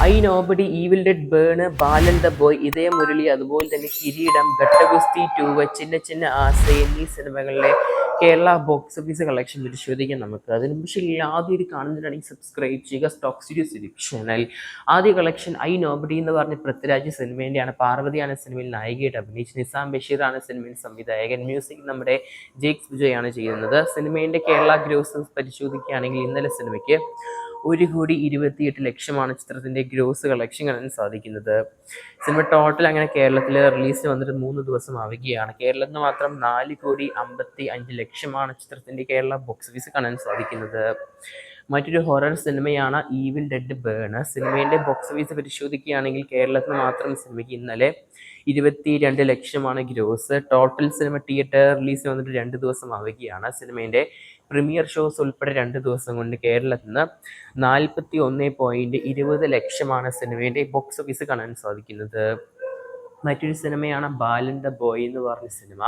I nobody, evil dead, burn, Balan the boy, ഇതയ മുരളി, അതുപോലെ തന്നെ കിരീടം, ഘട്ടഗുസ്തി 2, ചിന്ന ചിന്ന ആസ എന്നീ സിനിമകളിലെ കേരള ബോക്സ് ഓഫീസ് കളക്ഷൻ പരിശോധിക്കാം നമുക്ക്. അതിന് പക്ഷേ ആദ്യം ഒരു കാണുന്നതിനാണെങ്കിൽ സബ്സ്ക്രൈബ് ചെയ്യുക സ്റ്റോക്ക് സീരീസ് യൂട്യൂബ് ചാനൽ. ആദ്യ കളക്ഷൻ ഐ നോബഡി എന്ന് പറഞ്ഞ പൃഥ്വിരാജ് സിനിമേൻ്റെയാണ്. പാർവതിയാണ് സിനിമയിൽ നായികയായിട്ട് അഭിനയിച്ച്. നിസാം ബഷീറാണ് സിനിമയിൽ സംവിധായകൻ. മ്യൂസിക് നമ്മുടെ ജേക്സ് വിജയാണ് ചെയ്യുന്നത്. സിനിമേൻ്റെ കേരള ഗ്രോസ് പരിശോധിക്കുകയാണെങ്കിൽ ഇന്നലെ സിനിമയ്ക്ക് 1,28,00,000 ചിത്രത്തിൻ്റെ ഗ്രോസ് കളക്ഷൻ കാണാൻ സാധിക്കുന്നത്. സിനിമ ടോട്ടൽ അങ്ങനെ കേരളത്തിൽ റിലീസിന് വന്നിട്ട് 3 ദിവസം ആവുകയാണ്. കേരളത്തിൽ മാത്രം 4,55,00,000 ചിത്രത്തിൻ്റെ കേരള ബോക്സ് ഓഫീസ് കാണാൻ സാധിക്കുന്നത്. മറ്റൊരു ഹൊറർ സിനിമയാണ് ഈവിൽ ഡെഡ്, ബേൺ. സിനിമയുടെ ബോക്സ് ഓഫീസ് പരിശോധിക്കുകയാണെങ്കിൽ കേരളത്തിൽ മാത്രം സിനിമയ്ക്ക് ഇന്നലെ 22,00,000 ഗ്രോസ്. ടോട്ടൽ സിനിമ തിയേറ്റർ റിലീസിന് വന്നിട്ട് 2 ദിവസം ആവുകയാണ്. സിനിമേൻ്റെ പ്രീമിയർ ഷോസ് ഉൾപ്പെടെ 2 ദിവസം കൊണ്ട് കേരളത്തിൽ നിന്ന് 41.20 സിനിമേൻ്റെ ബോക്സ് ഓഫീസ് കാണാൻ സാധിക്കുന്നത്. മറ്റൊരു സിനിമയാണ് ബാലൻ ദ ബോയ് എന്ന് പറഞ്ഞ സിനിമ.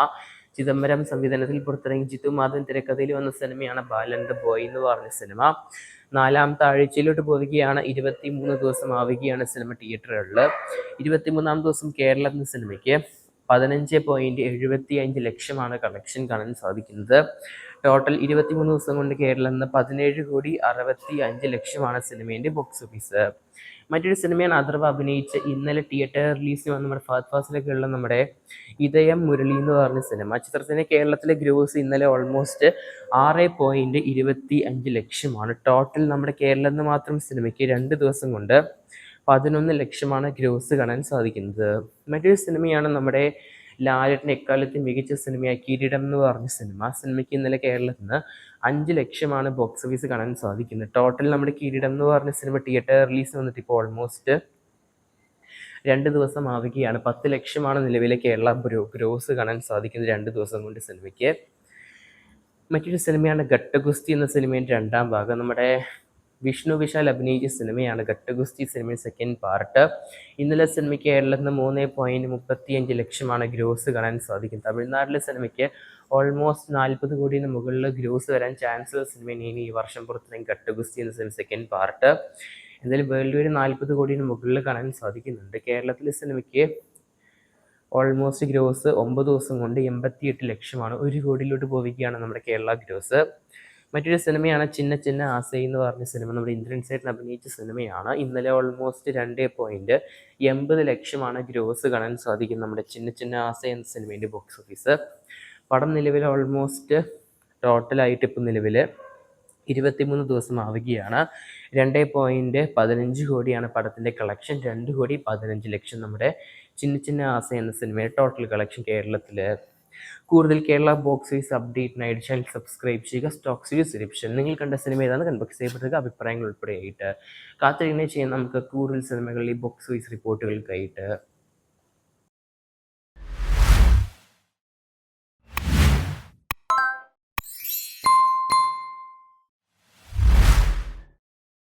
ചിദംബരം സംവിധാനത്തിൽ പുറത്തിറങ്ങി ജിത്തു മാധവൻ തിരക്കഥയിൽ വന്ന സിനിമയാണ് ബാലൻ ദ ബോയ് എന്ന് പറഞ്ഞ സിനിമ. 4ാമത്തെ ആഴ്ചയിലോട്ട് പോവുകയാണ്. 23 ദിവസം ആവുകയാണ് സിനിമ തിയേറ്ററുകളിൽ. 23ാം ദിവസം കേരളത്തിൽ സിനിമയ്ക്ക് 15.75 കളക്ഷൻ കാണാൻ സാധിക്കുന്നത്. ടോട്ടൽ 23 ദിവസം കൊണ്ട് കേരളം നിന്ന് 17,65,00,000 സിനിമേൻ്റെ ബോക്സ് ഓഫീസ്. മറ്റൊരു സിനിമയാണ് അഥർവ അഭിനയിച്ച് ഇന്നലെ തിയേറ്റർ റിലീസിന് വന്ന നമ്മുടെ ഫഹദ് ഫാസിലൊക്കെ ഉള്ള നമ്മുടെ ഇതയം മുരളി എന്ന് പറഞ്ഞ സിനിമ. ചിത്രത്തിൻ്റെ കേരളത്തിലെ ഗ്രോസ് ഇന്നലെ ഓൾമോസ്റ്റ് 6.25 ടോട്ടൽ നമ്മുടെ കേരളത്തിൽ നിന്ന് മാത്രം സിനിമയ്ക്ക് 2 ദിവസം കൊണ്ട് 11 ലക്ഷമാണ് ഗ്രോസ് കാണാൻ സാധിക്കുന്നത്. മറ്റൊരു സിനിമയാണ് നമ്മുടെ ലാലേട്ടൻ എക്കാലത്ത് മികച്ച സിനിമയായ കിരീടം എന്ന് പറഞ്ഞ സിനിമ. സിനിമയ്ക്ക് ഇന്നലെ കേരളത്തിൽ നിന്ന് 5 ലക്ഷമാണ് ബോക്സ് ഓഫീസ് കാണാൻ സാധിക്കുന്നത്. ടോട്ടൽ നമ്മുടെ കിരീടം എന്ന് പറഞ്ഞ സിനിമ തിയേറ്റർ റിലീസ് വന്നിട്ട് ഇപ്പോൾ ഓൾമോസ്റ്റ് 2 ദിവസം ആവുകയാണ്. 10 ലക്ഷമാണ് നിലവിലെ കേരള ഗ്രോസ് കാണാൻ സാധിക്കുന്നത് 2 ദിവസം കൊണ്ട് സിനിമയ്ക്ക്. മറ്റൊരു സിനിമയാണ് ഘട്ടഗുസ്തി എന്ന സിനിമയുടെ 2ാം ഭാഗം. നമ്മുടെ വിഷ്ണു വിശാൽ അഭിനയിച്ച സിനിമയാണ് ഘട്ടഗുസ്തി സിനിമയുടെ 2nd പാർട്ട്. ഇന്നലെ സിനിമയ്ക്ക് കേരളത്തിൽ നിന്ന് 3.35 ഗ്രോസ് കാണാൻ സാധിക്കും. തമിഴ്നാട്ടിലെ സിനിമയ്ക്ക് ഓൾമോസ്റ്റ് 40 കോടിന് മുകളിൽ ഗ്രോസ് വരാൻ ചാൻസ് ഉള്ള സിനിമയാണ് ഇനി ഈ വർഷം പുറത്തിറങ്ങി ഘട്ടഗുസ്തി എന്ന സിനിമ 2nd പാർട്ട്. എന്തായാലും വേൾഡ് വരെ 40 കോടിന് മുകളിൽ കാണാൻ സാധിക്കുന്നുണ്ട്. കേരളത്തിലെ സിനിമയ്ക്ക് ഓൾമോസ്റ്റ് ഗ്രോസ് 9 ദിവസം കൊണ്ട് 88 ലക്ഷമാണ്. 1 കോടിയിലോട്ട് പോവുകയാണ് നമ്മുടെ കേരള ഗ്രോസ്. മറ്റൊരു സിനിമയാണ് ചിന്ന ചിന്ന ആസ എന്ന് പറഞ്ഞ സിനിമ. നമ്മുടെ ഇന്ദ്രൻ സേട്ടൻ അഭിനയിച്ച സിനിമയാണ്. ഇന്നലെ ഓൾമോസ്റ്റ് 2.80 ഗ്രോസ് കാണാൻ സാധിക്കും നമ്മുടെ ചിന്ന ചിന്ന ആസ എന്ന സിനിമേൻ്റെ ബോക്സ് ഓഫീസ്. പടം നിലവിൽ ഓൾമോസ്റ്റ് ടോട്ടലായിട്ട് ഇപ്പം നിലവിൽ 23 ദിവസം ആവുകയാണ്. 2.15 കോടിയാണ് പടത്തിൻ്റെ കളക്ഷൻ. 2,15,00,000 നമ്മുടെ ചിന്ന ചിന്ന ആസ എന്ന സിനിമയുടെ ടോട്ടൽ കളക്ഷൻ കേരളത്തിൽ. കൂടുതൽ കേരള ബോക്സ് ഓഫീസ് അപ്ഡേറ്റിനായിട്ട് ചാനൽ സബ്സ്ക്രൈബ് ചെയ്യുക. Stock series division. നിങ്ങൾ കണ്ട സിനിമ ഏതാണ് കൺബോക്സ് ചെയ്യപ്പെട്ടത് അഭിപ്രായങ്ങൾ ഉൾപ്പെടെയായിട്ട് കാത്തിരിക്കുന്നത് ചെയ്യാൻ നമുക്ക് കൂടുതൽ സിനിമകളിൽ ബോക്സ് ഓഫീസ് റിപ്പോർട്ടുകൾക്കായിട്ട്.